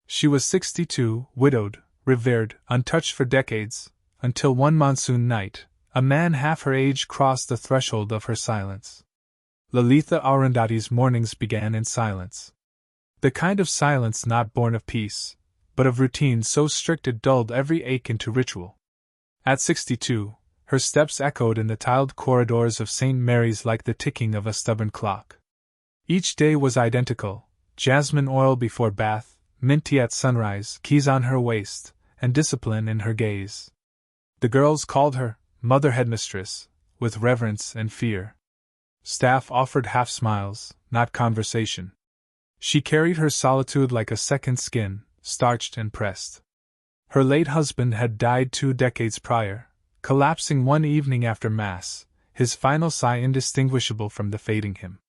She was 62, widowed, revered, untouched for decades, until one monsoon night, a man half her age crossed the threshold of her silence. Lalitha Arundhati's mornings began in silence. The kind of silence not born of peace, but of routine so strict it dulled every ache into ritual. At 62, her steps echoed in the tiled corridors of St. Mary's like the ticking of a stubborn clock. Each day was identical: jasmine oil before bath, mint tea at sunrise, keys on her waist, and discipline in her gaze. The girls called her Mother Headmistress, with reverence and fear. Staff offered half smiles, not conversation. She carried her solitude like a second skin, starched and pressed. Her late husband had died 2 decades prior, collapsing one evening after Mass, his final sigh indistinguishable from the fading hymn.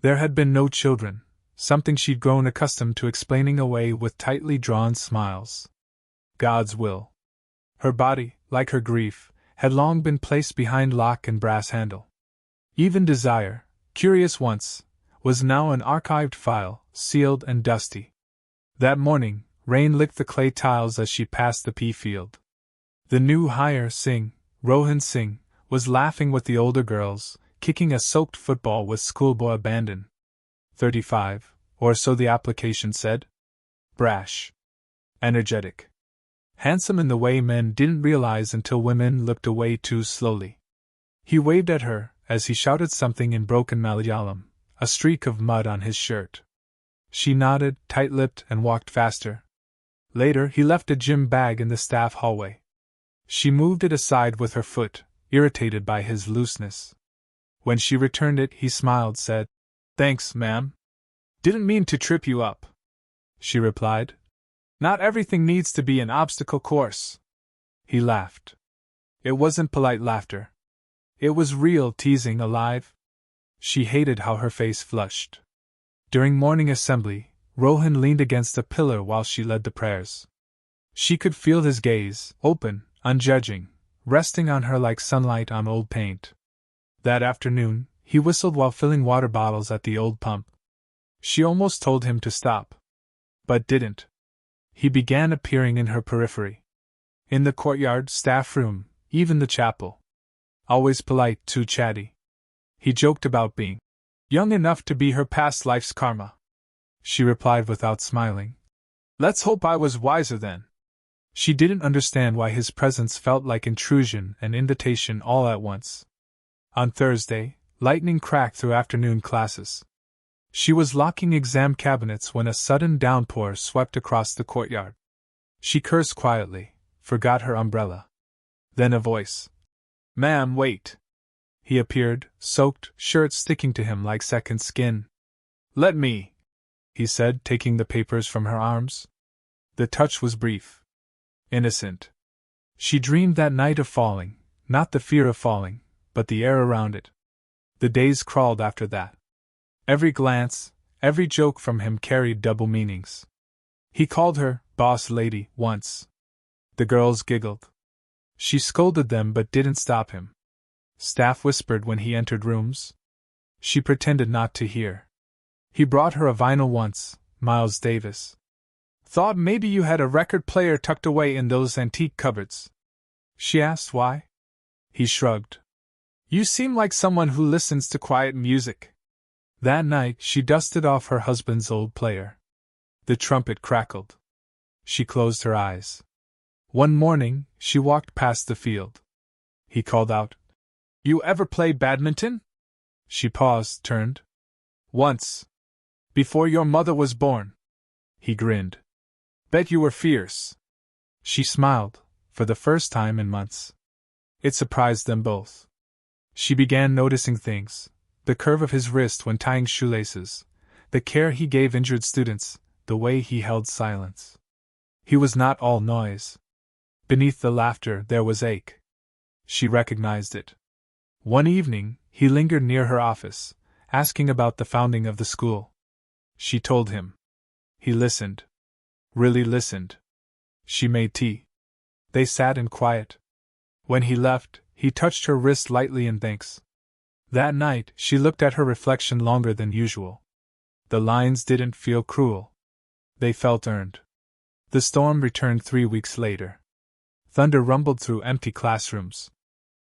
There had been no children, something she'd grown accustomed to explaining away with tightly drawn smiles. God's will. Her body, like her grief, had long been placed behind lock and brass handle. Even desire, curious once, was now an archived file, sealed and dusty. That morning, rain licked the clay tiles as she passed the pea field. The new hire Singh, Rohan Singh, was laughing with the older girls, kicking a soaked football with schoolboy abandon. 35, or so the application said. Brash. Energetic. Handsome in the way men didn't realize until women looked away too slowly. He waved at her as he shouted something in broken Malayalam, a streak of mud on his shirt. She nodded, tight-lipped, and walked faster. Later, he left a gym bag in the staff hallway. She moved it aside with her foot, irritated by his looseness. When she returned it, he smiled, said, "Thanks, ma'am. Didn't mean to trip you up." She replied, "Not everything needs to be an obstacle course." He laughed. It wasn't polite laughter. It was real teasing, alive. She hated how her face flushed. During morning assembly, Rohan leaned against a pillar while she led the prayers. She could feel his gaze, open, unjudging, resting on her like sunlight on old paint. That afternoon, he whistled while filling water bottles at the old pump. She almost told him to stop. But didn't. He began appearing in her periphery. In the courtyard, staff room, even the chapel. Always polite, too chatty. He joked about being young enough to be her past life's karma. She replied without smiling, "Let's hope I was wiser then." She didn't understand why his presence felt like intrusion and invitation all at once. On Thursday, lightning cracked through afternoon classes. She was locking exam cabinets when a sudden downpour swept across the courtyard. She cursed quietly, forgot her umbrella. Then a voice. "Ma'am, wait." He appeared, soaked, shirt sticking to him like second skin. "Let me," he said, taking the papers from her arms. The touch was brief. Innocent. She dreamed that night of falling, not the fear of falling, but the air around it. The days crawled after that. Every glance, every joke from him carried double meanings. He called her boss lady once. The girls giggled. She scolded them but didn't stop him. Staff whispered when he entered rooms. She pretended not to hear. He brought her a vinyl once, Miles Davis. "Thought maybe you had a record player tucked away in those antique cupboards." She asked why. He shrugged. "You seem like someone who listens to quiet music." That night she dusted off her husband's old player. The trumpet crackled. She closed her eyes. One morning, she walked past the field. He called out, "You ever play badminton?" She paused, turned. "Once. Before your mother was born." He grinned. "Bet you were fierce." She smiled, for the first time in months. It surprised them both. She began noticing things: the curve of his wrist when tying shoelaces, the care he gave injured students, the way he held silence. He was not all noise. Beneath the laughter there was ache. She recognized it. One evening, he lingered near her office, asking about the founding of the school. She told him. He listened. Really listened. She made tea. They sat in quiet. When he left, he touched her wrist lightly in thanks. That night, she looked at her reflection longer than usual. The lines didn't feel cruel. They felt earned. The storm returned 3 weeks later. Thunder rumbled through empty classrooms.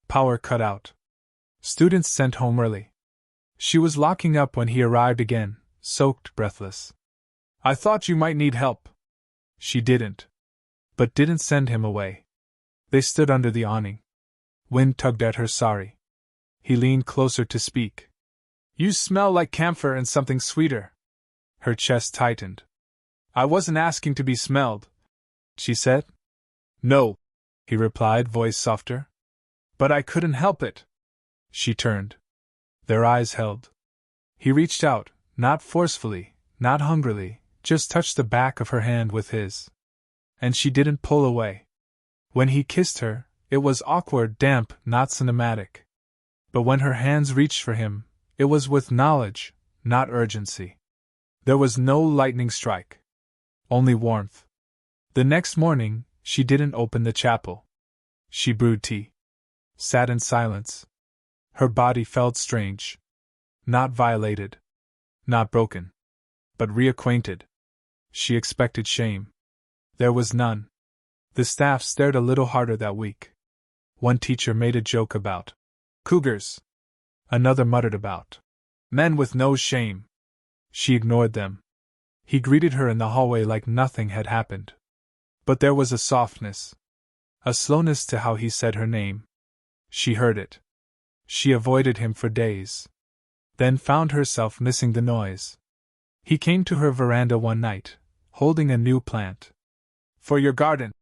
Power cut out. Students sent home early. She was locking up when he arrived again, soaked, breathless. "I thought you might need help." She didn't. But didn't send him away. They stood under the awning. Wind tugged at her sari. He leaned closer to speak. "You smell like camphor and something sweeter." Her chest tightened. "I wasn't asking to be smelled," she said. "No," he replied, voice softer. "But I couldn't help it." She turned. Their eyes held. He reached out, not forcefully, not hungrily, just touched the back of her hand with his. And she didn't pull away. When he kissed her, it was awkward, damp, not cinematic. But when her hands reached for him, it was with knowledge, not urgency. There was no lightning strike. Only warmth. The next morning, she didn't open the chapel. She brewed tea. Sat in silence. Her body felt strange. Not violated. Not broken. But reacquainted. She expected shame. There was none. The staff stared a little harder that week. One teacher made a joke about cougars. Another muttered about men with no shame. She ignored them. He greeted her in the hallway like nothing had happened. But there was a softness. A slowness to how he said her name. She heard it. She avoided him for days. Then found herself missing the noise. He came to her veranda one night, holding a new plant. "For your garden,"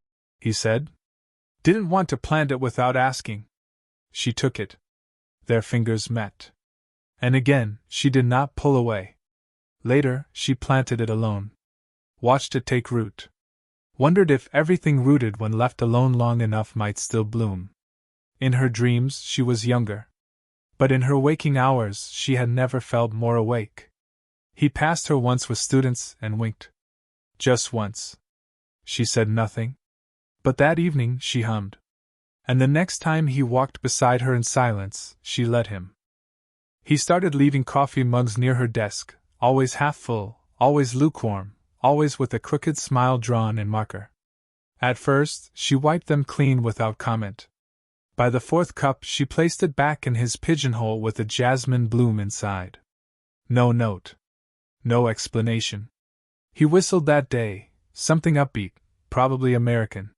he said. "Didn't want to plant it without asking." She took it. Their fingers met. And again, she did not pull away. Later, she planted it alone. Watched it take root. Wondered if everything rooted when left alone long enough might still bloom. In her dreams, she was younger. But in her waking hours, she had never felt more awake. He passed her once with students and winked. Just once. She said nothing. But that evening, she hummed. And the next time he walked beside her in silence, she let him. He started leaving coffee mugs near her desk, always half full, always lukewarm, always with a crooked smile drawn in marker. At first, she wiped them clean without comment. By the fourth cup, she placed it back in his pigeonhole with a jasmine bloom inside. No note. No explanation. He whistled that day, something upbeat, probably American.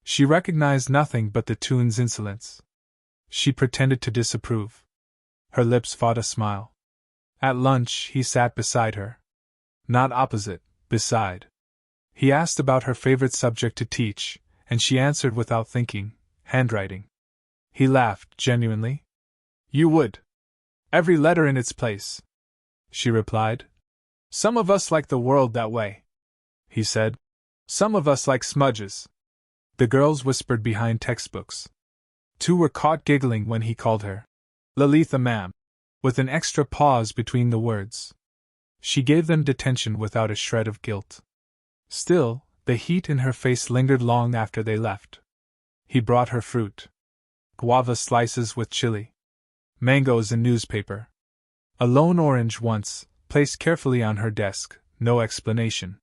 She recognized nothing but the tune's insolence. She pretended to disapprove. Her lips fought a smile. At lunch, he sat beside her. Not opposite, beside. He asked about her favorite subject to teach, and she answered without thinking, handwriting. He laughed, genuinely. "You would. Every letter in its place," she replied. "Some of us like the world that way," he said. "Some of us like smudges." The girls whispered behind textbooks. Two were caught giggling when he called her Lalitha ma'am, with an extra pause between the words. She gave them detention without a shred of guilt. Still, the heat in her face lingered long after they left. He brought her fruit. Guava slices with chili. Mangoes in newspaper. A lone orange once, placed carefully on her desk, no explanation.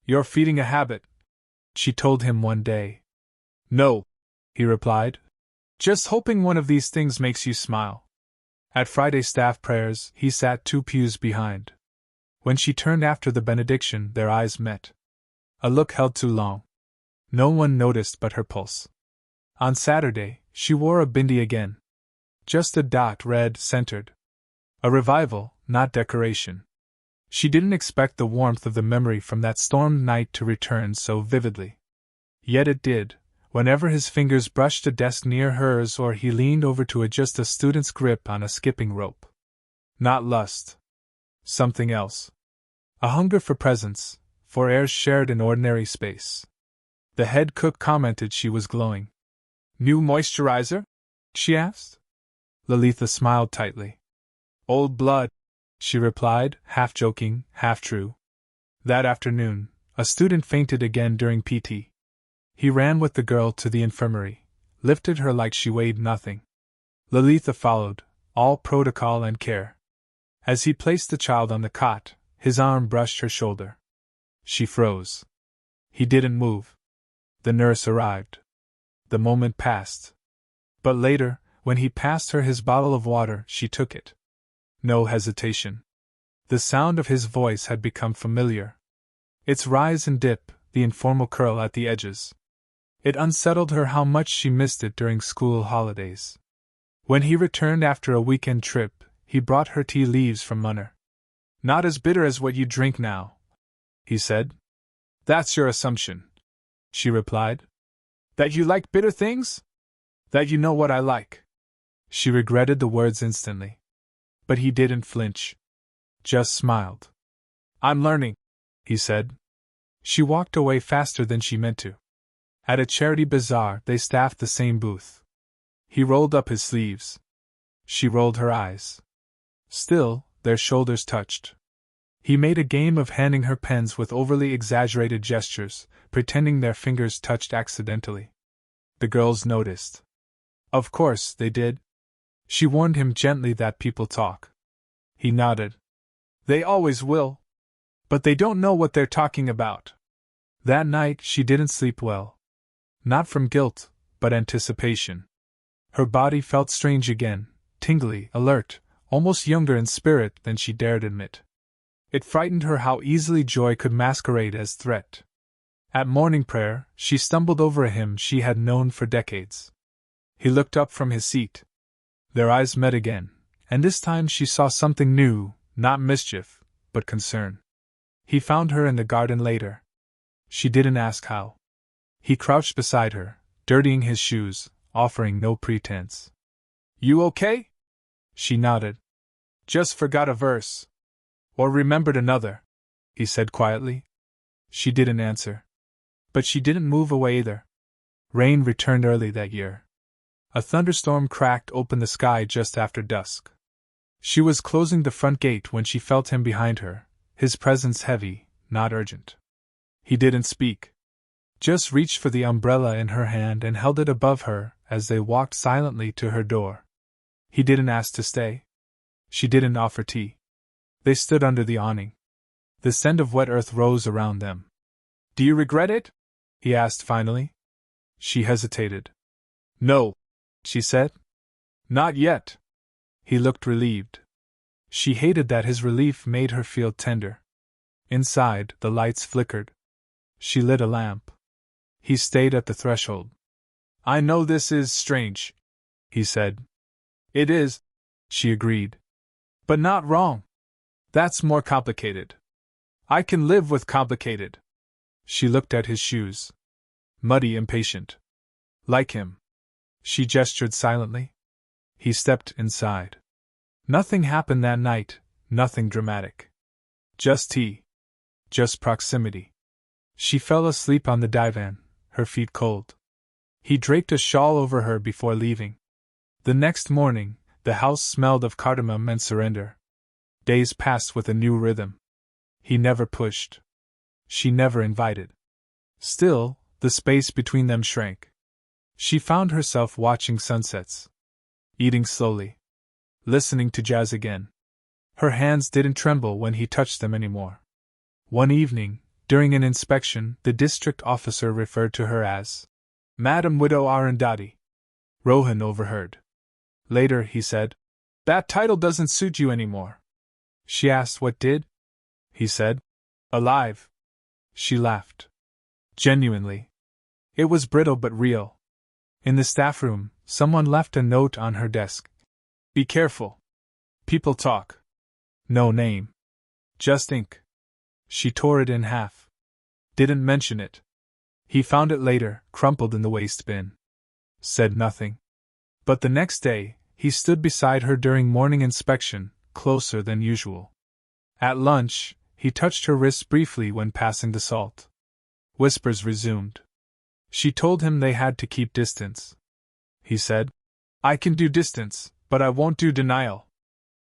"You're feeding a habit," she told him one day. "No," he replied. "Just hoping one of these things makes you smile." At Friday staff prayers, he sat 2 pews behind. When she turned after the benediction, their eyes met. A look held too long. No one noticed but her pulse. On Saturday, she wore a bindi again. Just a dot, red, centered. A revival, not decoration. She didn't expect the warmth of the memory from that stormed night to return so vividly. Yet it did, whenever his fingers brushed a desk near hers or he leaned over to adjust a student's grip on a skipping rope. Not lust. Something else. A hunger for presence, for airs shared in ordinary space. The head cook commented she was glowing. "New moisturizer?" she asked. Lalitha smiled tightly. "Old blood," she replied, half joking, half true. That afternoon, a student fainted again during PT. He ran with the girl to the infirmary, lifted her like she weighed nothing. Lalitha followed, all protocol and care. As he placed the child on the cot, his arm brushed her shoulder. She froze. He didn't move. The nurse arrived. The moment passed. But later, when he passed her his bottle of water, she took it. No hesitation. The sound of his voice had become familiar. Its rise and dip, the informal curl at the edges. It unsettled her how much she missed it during school holidays. When he returned after a weekend trip, he brought her tea leaves from Munner. Not as bitter as what you drink now, he said. That's your assumption, she replied. That you like bitter things? That you know what I like. She regretted the words instantly. But he didn't flinch. Just smiled. I'm learning, he said. She walked away faster than she meant to. At a charity bazaar, they staffed the same booth. He rolled up his sleeves. She rolled her eyes. Still, their shoulders touched. He made a game of handing her pens with overly exaggerated gestures, pretending their fingers touched accidentally. The girls noticed. Of course, they did. She warned him gently that people talk. He nodded. They always will. But they don't know what they're talking about. That night she didn't sleep well. Not from guilt, but anticipation. Her body felt strange again, tingly, alert, almost younger in spirit than she dared admit. It frightened her how easily joy could masquerade as threat. At morning prayer, she stumbled over a hymn she had known for decades. He looked up from his seat. Their eyes met again, and this time she saw something new, not mischief, but concern. He found her in the garden later. She didn't ask how. He crouched beside her, dirtying his shoes, offering no pretense. You okay? She nodded. Just forgot a verse. Or remembered another, he said quietly. She didn't answer. But she didn't move away either. Rain returned early that year. A thunderstorm cracked open the sky just after dusk. She was closing the front gate when she felt him behind her, his presence heavy, not urgent. He didn't speak. Just reached for the umbrella in her hand and held it above her as they walked silently to her door. He didn't ask to stay. She didn't offer tea. They stood under the awning. The scent of wet earth rose around them. Do you regret it? He asked finally. She hesitated. No, she said. Not yet. He looked relieved. She hated that his relief made her feel tender. Inside, the lights flickered. She lit a lamp. He stayed at the threshold. I know this is strange, he said. It is, she agreed. But not wrong. That's more complicated. I can live with complicated. She looked at his shoes. Muddy, impatient. Like him. She gestured silently. He stepped inside. Nothing happened that night, nothing dramatic. Just tea. Just proximity. She fell asleep on the divan, her feet cold. He draped a shawl over her before leaving. The next morning, the house smelled of cardamom and surrender. Days passed with a new rhythm. He never pushed. She never invited. Still, the space between them shrank. She found herself watching sunsets. Eating slowly. Listening to jazz again. Her hands didn't tremble when he touched them anymore. One evening, during an inspection, the district officer referred to her as Madam Widow Arundhati. Rohan overheard. Later, he said, That title doesn't suit you anymore. She asked what did. He said, Alive. She laughed. Genuinely. It was brittle but real. In the staff room, someone left a note on her desk. Be careful. People talk. No name. Just ink. She tore it in half. Didn't mention it. He found it later, crumpled in the waste bin. Said nothing. But the next day, he stood beside her during morning inspection, closer than usual. At lunch, he touched her wrist briefly when passing the salt. Whispers resumed. She told him they had to keep distance. He said, I can do distance, but I won't do denial.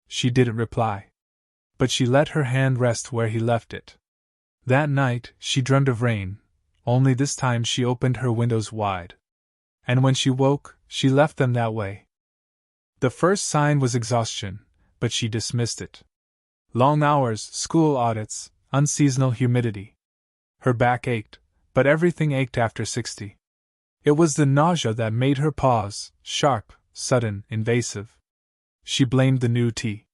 She didn't reply. But she let her hand rest where he left it. That night, she dreamed of rain, only this time she opened her windows wide. And when she woke, she left them that way. The first sign was exhaustion, but she dismissed it. Long hours, school audits, unseasonal humidity. Her back ached, but everything ached after 60. It was the nausea that made her pause, sharp, sudden, invasive. She blamed the new tea.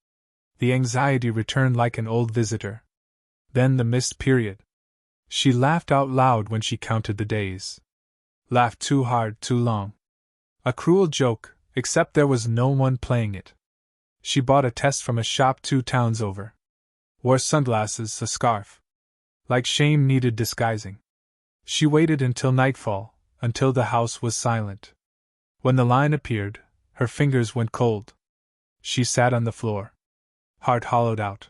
The anxiety returned like an old visitor. Then the missed period. She laughed out loud when she counted the days. Laughed too hard, too long. A cruel joke, except there was no one playing it. She bought a test from a shop 2 towns over. Wore sunglasses, a scarf. Like shame needed disguising. She waited until nightfall, until the house was silent. When the line appeared, her fingers went cold. She sat on the floor. Heart hollowed out.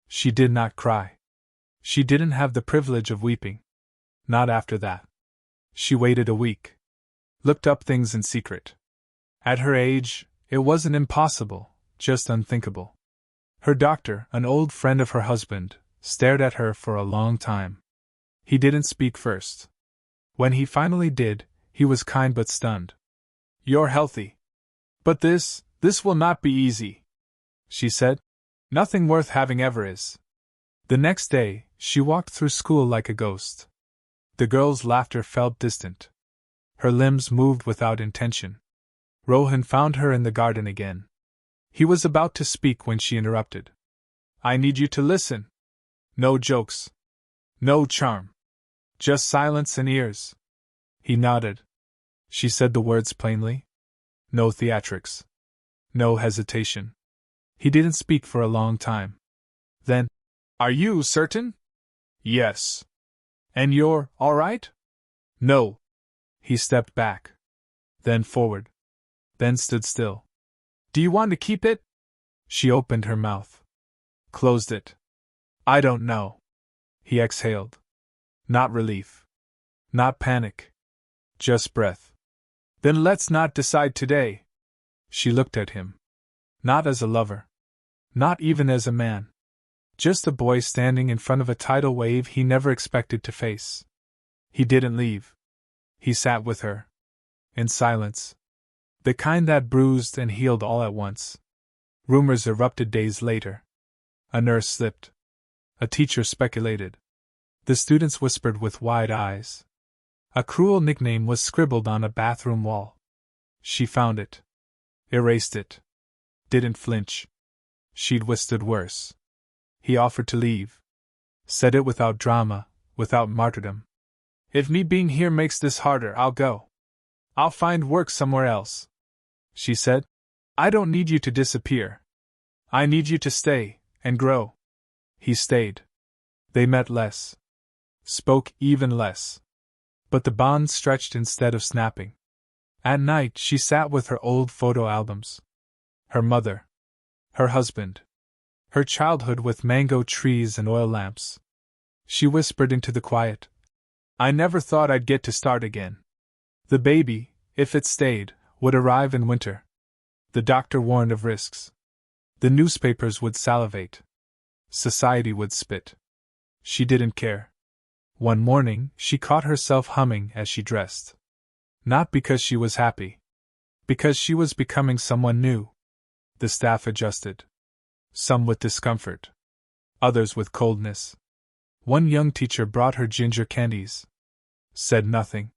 She did not cry. She didn't have the privilege of weeping. Not after that. She waited a week. Looked up things in secret. At her age, it wasn't impossible, just unthinkable. Her doctor, an old friend of her husband, stared at her for a long time. He didn't speak first. When he finally did, he was kind but stunned. "You're healthy. But this will not be easy," she said. "Nothing worth having ever is." The next day, she walked through school like a ghost. The girls' laughter felt distant. Her limbs moved without intention. Rohan found her in the garden again. He was about to speak when she interrupted. "I need you to listen. No jokes. No charm. Just silence and ears." He nodded. She said the words plainly. No theatrics. No hesitation. He didn't speak for a long time. Then, "Are you certain?" "Yes." "And you're all right?" "No." He stepped back. Then forward. Then stood still. "Do you want to keep it?" She opened her mouth. Closed it. "I don't know." He exhaled. Not relief. Not panic. Just breath. "Then let's not decide today." She looked at him. Not as a lover. Not even as a man. Just a boy standing in front of a tidal wave he never expected to face. He didn't leave. He sat with her. In silence. The kind that bruised and healed all at once. Rumors erupted days later. A nurse slipped. A teacher speculated. The students whispered with wide eyes. A cruel nickname was scribbled on a bathroom wall. She found it. Erased it. Didn't flinch. She'd whispered worse. He offered to leave. Said it without drama, without martyrdom. "If me being here makes this harder, I'll go. I'll find work somewhere else." She said. "I don't need you to disappear. I need you to stay, and grow." He stayed. They met less. Spoke even less. But the bond stretched instead of snapping. At night she sat with her old photo albums. Her mother. Her husband. Her childhood with mango trees and oil lamps. She whispered into the quiet. "I never thought I'd get to start again. The baby, if it stayed, would arrive in winter. The doctor warned of risks. The newspapers would salivate. Society would spit. She didn't care. One morning, she caught herself humming as she dressed. Not because she was happy. Because she was becoming someone new. The staff adjusted. Some with discomfort. Others with coldness. One young teacher brought her ginger candies. Said nothing.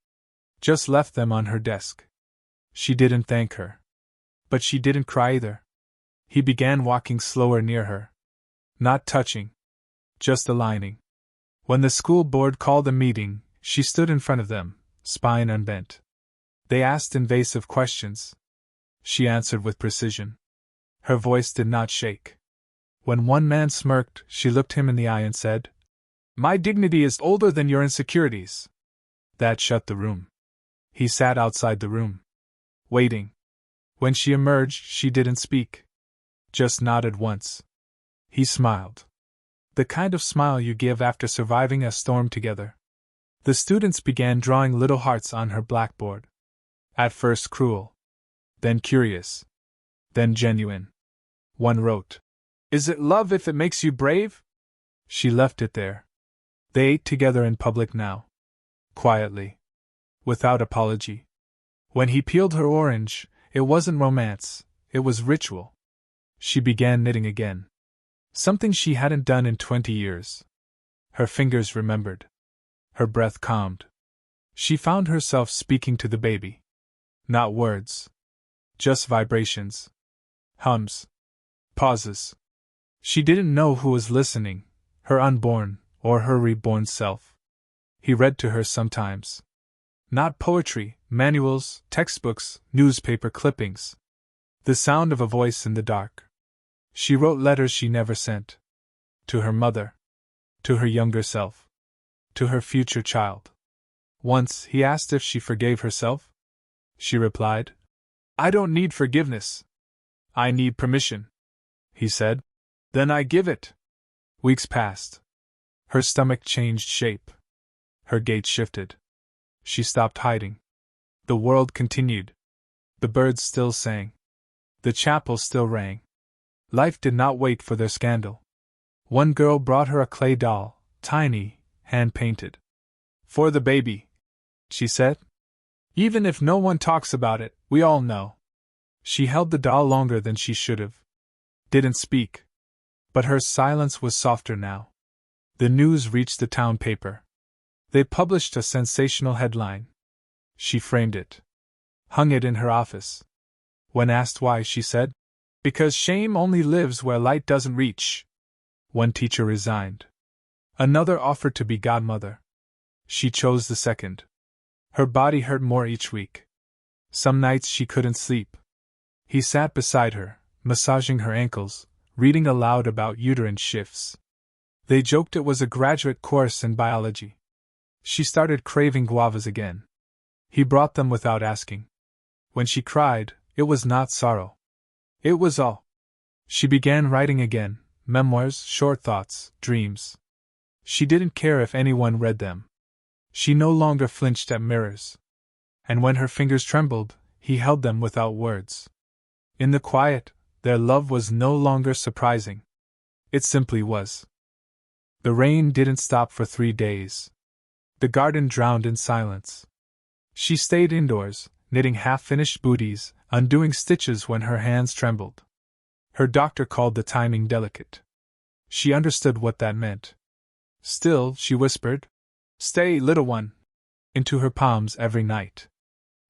Just left them on her desk. She didn't thank her. But she didn't cry either. He began walking slower near her. Not touching. Just aligning. When the school board called a meeting, she stood in front of them, spine unbent. They asked invasive questions. She answered with precision. Her voice did not shake. When one man smirked, she looked him in the eye and said, "My dignity is older than your insecurities." That shut the room. He sat outside the room. Waiting. When she emerged, she didn't speak. Just nodded once. He smiled. The kind of smile you give after surviving a storm together. The students began drawing little hearts on her blackboard. At first cruel. Then curious. Then genuine. One wrote, "Is it love if it makes you brave?" She left it there. They ate together in public now. Quietly. Without apology. When he peeled her orange, it wasn't romance, it was ritual. She began knitting again. Something she hadn't done in 20 years. Her fingers remembered. Her breath calmed. She found herself speaking to the baby. Not words. Just vibrations. Hums. Pauses. She didn't know who was listening, her unborn, or her reborn self. He read to her sometimes. Not poetry, manuals, textbooks, newspaper clippings. The sound of a voice in the dark. She wrote letters she never sent. To her mother. To her younger self. To her future child. Once he asked if she forgave herself. She replied, "I don't need forgiveness. I need permission." He said, "Then I give it." Weeks passed. Her stomach changed shape. Her gait shifted. She stopped hiding. The world continued. The birds still sang. The chapel still rang. Life did not wait for their scandal. One girl brought her a clay doll, tiny, hand-painted. "For the baby," she said. "Even if no one talks about it, we all know." She held the doll longer than she should have. Didn't speak. But her silence was softer now. The news reached the town paper. They published a sensational headline. She framed it. Hung it in her office. When asked why, she said, "Because shame only lives where light doesn't reach." One teacher resigned. Another offered to be godmother. She chose the second. Her body hurt more each week. Some nights she couldn't sleep. He sat beside her, massaging her ankles, reading aloud about uterine shifts. They joked it was a graduate course in biology. She started craving guavas again. He brought them without asking. When she cried, it was not sorrow. It was all. She began writing again, memoirs, short thoughts, dreams. She didn't care if anyone read them. She no longer flinched at mirrors. And when her fingers trembled, he held them without words. In the quiet, their love was no longer surprising. It simply was. The rain didn't stop for 3 days. The garden drowned in silence. She stayed indoors, knitting half-finished booties, undoing stitches when her hands trembled. Her doctor called the timing delicate. She understood what that meant. Still, she whispered, "Stay, little one," into her palms every night.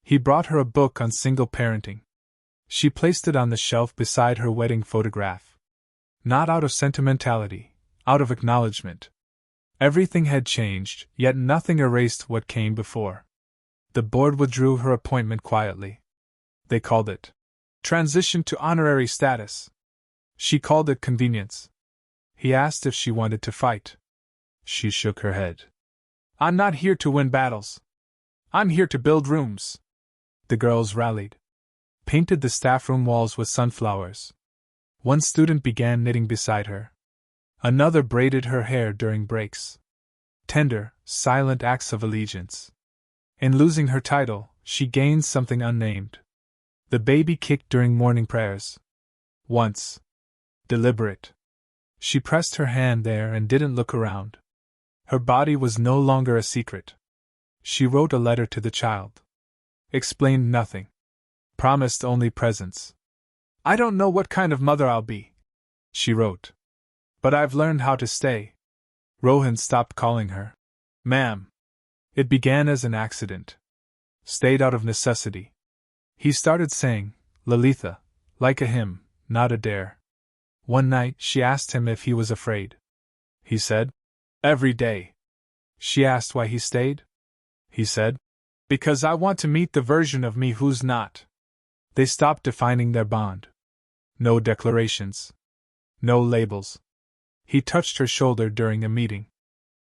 He brought her a book on single parenting. She placed it on the shelf beside her wedding photograph. Not out of sentimentality, out of acknowledgement. Everything had changed, yet nothing erased what came before. The board withdrew her appointment quietly. They called it transition to honorary status. She called it convenience. He asked if she wanted to fight. She shook her head. "I'm not here to win battles. I'm here to build rooms." The girls rallied. Painted the staff room walls with sunflowers. One student began knitting beside her. Another braided her hair during breaks. Tender, silent acts of allegiance. In losing her title, she gained something unnamed. The baby kicked during morning prayers. Once. Deliberate. She pressed her hand there and didn't look around. Her body was no longer a secret. She wrote a letter to the child. Explained nothing. Promised only presence. "I don't know what kind of mother I'll be," she wrote. "But I've learned how to stay." Rohan stopped calling her ma'am. It began as an accident. Stayed out of necessity. He started saying, Lalitha, like a hymn, not a dare. One night she asked him if he was afraid. He said, "Every day." She asked why he stayed. He said, "Because I want to meet the version of me who's not." They stopped defining their bond. No declarations. No labels. He touched her shoulder during a meeting.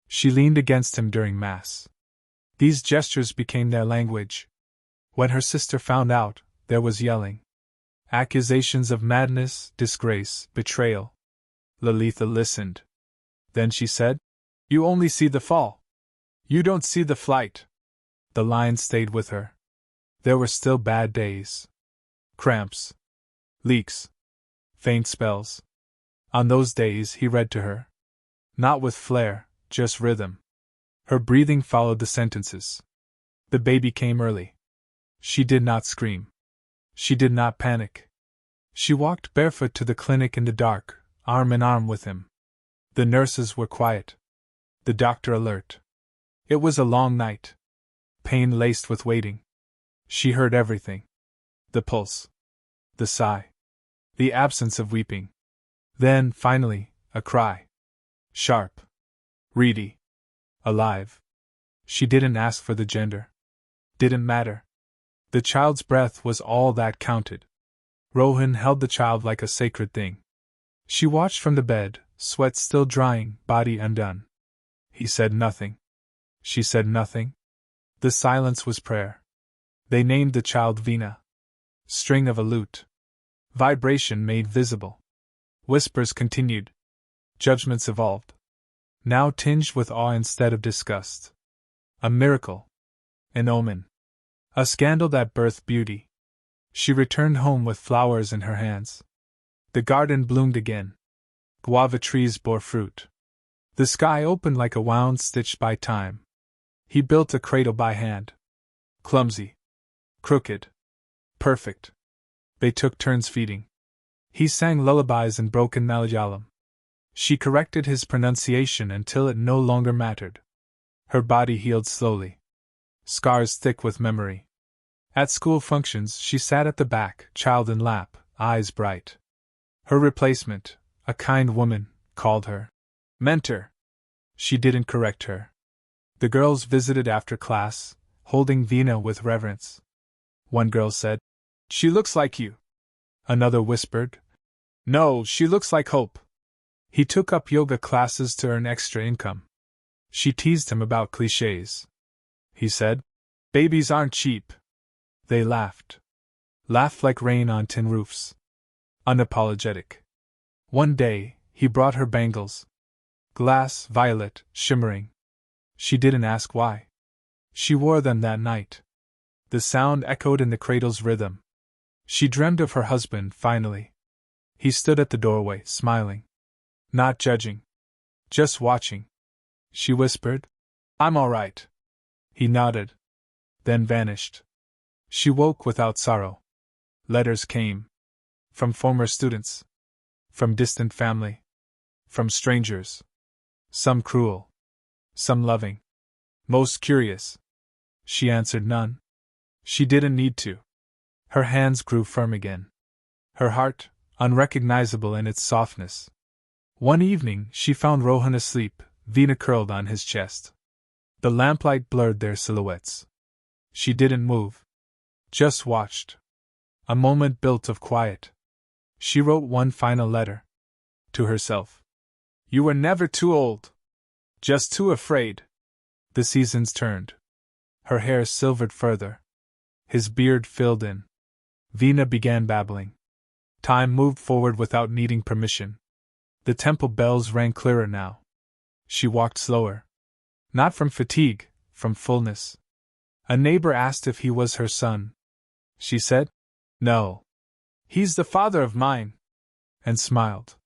She leaned against him during Mass. These gestures became their language. When her sister found out, there was yelling. Accusations of madness, disgrace, betrayal. Lalitha listened. Then she said, "You only see the fall. You don't see the flight." The line stayed with her. There were still bad days. Cramps. Leaks. Faint spells. On those days he read to her. Not with flair, just rhythm. Her breathing followed the sentences. The baby came early. She did not scream. She did not panic. She walked barefoot to the clinic in the dark, arm in arm with him. The nurses were quiet. The doctor alert. It was a long night. Pain laced with waiting. She heard everything. The pulse. The sigh. The absence of weeping. Then, finally, a cry. Sharp. Reedy. Alive. She didn't ask for the gender. Didn't matter. The child's breath was all that counted. Rohan held the child like a sacred thing. She watched from the bed, sweat still drying, body undone. He said nothing. She said nothing. The silence was prayer. They named the child Veena. String of a lute. Vibration made visible. Whispers continued. Judgments evolved. Now tinged with awe instead of disgust. A miracle. An omen. A scandal that birthed beauty. She returned home with flowers in her hands. The garden bloomed again. Guava trees bore fruit. The sky opened like a wound stitched by time. He built a cradle by hand. Clumsy. Crooked. Perfect. They took turns feeding. He sang lullabies in broken Malayalam. She corrected his pronunciation until it no longer mattered. Her body healed slowly. Scars thick with memory. At school functions, she sat at the back, child in lap, eyes bright. Her replacement, a kind woman, called her mentor. She didn't correct her. The girls visited after class, holding Veena with reverence. One girl said, "She looks like you." Another whispered, "No, she looks like Hope." He took up yoga classes to earn extra income. She teased him about clichés. He said, "Babies aren't cheap." They laughed. Laughed like rain on tin roofs. Unapologetic. One day, he brought her bangles. Glass, violet, shimmering. She didn't ask why. She wore them that night. The sound echoed in the cradle's rhythm. She dreamed of her husband, finally. He stood at the doorway, smiling. Not judging. Just watching. She whispered, "I'm all right." He nodded. Then vanished. She woke without sorrow. Letters came. From former students. From distant family. From strangers. Some cruel. Some loving. Most curious. She answered none. She didn't need to. Her hands grew firm again. Her heart, unrecognizable in its softness. One evening, she found Rohan asleep, Veena curled on his chest. The lamplight blurred their silhouettes. She didn't move. Just watched. A moment built of quiet. She wrote one final letter. To herself. "You were never too old. Just too afraid." The seasons turned. Her hair silvered further. His beard filled in. Veena began babbling. Time moved forward without needing permission. The temple bells rang clearer now. She walked slower. Not from fatigue, from fullness. A neighbor asked if he was her son. She said, "No. He's the father of mine," and smiled.